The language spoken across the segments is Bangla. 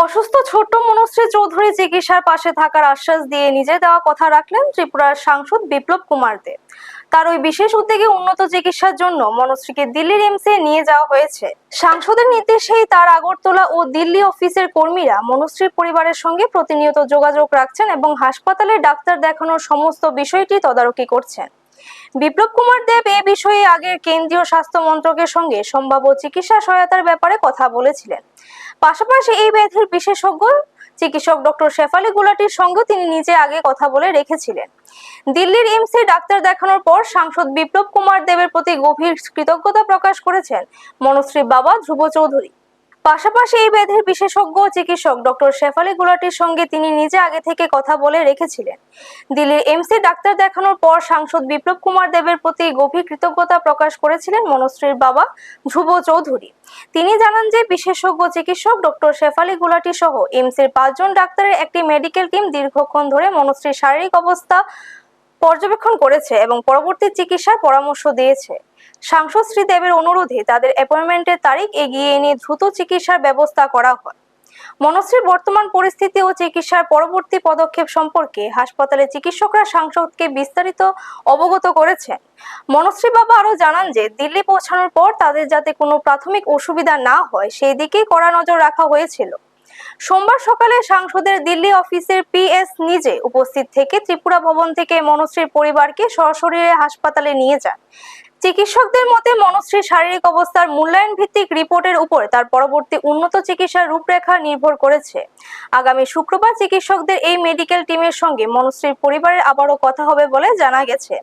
অসুস্থ ছোট্ট মনুশ্রী চৌধুরী চিকিৎসার পাশে থাকার আশ্বাস দিয়ে নিজে দেওয়া কথা রাখলেন ত্রিপুরার সাংসদ বিপ্লব কুমার দেব। তার ওই বিশেষ উদ্যোগে উন্নত চিকিৎসার জন্য মনুশ্রীকে দিল্লির এমসে নিয়ে যাওয়া হয়েছে। সাংসদের নির্দেশেই তার আগরতলা ও দিল্লি অফিসের কর্মীরা মনুশ্রীর পরিবারের সঙ্গে প্রতিনিয়ত যোগাযোগ রাখছেন এবং হাসপাতালে ডাক্তার দেখানোর সমস্ত বিষয়টি তদারকি করছেন। বিপ্লব কুমার দেব এ বিষয়ে আগের কেন্দ্রীয় স্বাস্থ্য মন্ত্রকের সঙ্গে সম্ভাব্য চিকিৎসা সহায়তার ব্যাপারে কথা বলেছিলেন। পাশাপাশি এই ব্যাধির বিশেষজ্ঞ চিকিৎসক ডক্টর শেফালি গুলাটির সঙ্গে তিনি নিজে আগে কথা বলে রেখেছিলেন। দিল্লির এমসে ডাক্তার দেখানোর পর সাংসদ বিপ্লব কুমার দেবের প্রতি গভীর কৃতজ্ঞতা প্রকাশ করেছেন মনুশ্রীর বাবা ধ্রুব চৌধুরী। পাশাপাশি এই ব্যাধির বিশেষজ্ঞ চিকিৎসক ডক্টর শেফালি গুলাটির সঙ্গে তিনি নিজে আগে থেকে কথা বলে রেখেছিলেন। দিল্লির এমসে ডাক্তার দেখানোর পর সাংসদ বিপ্লব কুমার দেবের প্রতি গভীর কৃতজ্ঞতা প্রকাশ করেছিলেন মনুশ্রীর বাবা ধ্রুব চৌধুরী। তিনি জানান যে বিশেষজ্ঞ চিকিৎসক ডক্টর শেফালি গুলাটি সহ এমসের 5 জন ডাক্তারের একটি মেডিকেল টিম দীর্ঘক্ষণ ধরে মনুশ্রীর শারীরিক অবস্থা পর্যবেক্ষণ করেছে এবং পরবর্তী চিকিৎসার পরামর্শ দিয়েছে। সাংসদ শ্রী দেবের অনুরোধে তাদের অ্যাপয়েন্টমেন্টের তারিখ এগিয়ে এনে দ্রুত চিকিৎসার ব্যবস্থা করা হয়। মনুশ্রীর বর্তমান পরিস্থিতি ও চিকিৎসার পরবর্তী পদক্ষেপ সম্পর্কে হাসপাতালে চিকিৎসকরা সাংসদকে বিস্তারিত অবগত করেছেন। মনুশ্রী বাবা আরও জানান যে দিল্লি পৌঁছানোর পর তাদের যাতে কোনো প্রাথমিক অসুবিধা না হয় সেই দিকেই কড়া নজর রাখা হয়েছিল। সোমবার সকালে সাংসদের দিল্লি অফিসের পিএস নিজে উপস্থিত থেকে ত্রিপুরা ভবন থেকে মনুশ্রীর পরিবারকে সশরীরে হাসপাতালে নিয়ে যান। চিকিৎসকদের মতে মনুশ্রীর শারীরিক অবস্থার মূল্যায়ন ভিত্তিক রিপোর্টের উপর তার পরবর্তী উন্নত চিকিৎসার রূপরেখা নির্ভর করেছে। আগামী শুক্রবার চিকিৎসকদের এই মেডিকেল টিমের সঙ্গে মনুশ্রীর পরিবারের আবারও কথা হবে বলে জানা গেছে।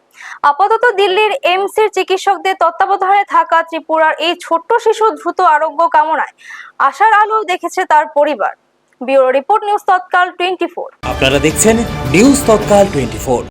আপাতত দিল্লির এমসের চিকিৎসকদের তত্ত্বাবধানে থাকা ত্রিপুরার এই ছোট্ট শিশু দ্রুত আরোগ্য কামনায় আশার আলো দেখেছে তার পরিবার। ব্যুরো রিপোর্ট, নিউজ তৎকাল 24। আপনারা দেখছেন নিউজ তৎকাল 24।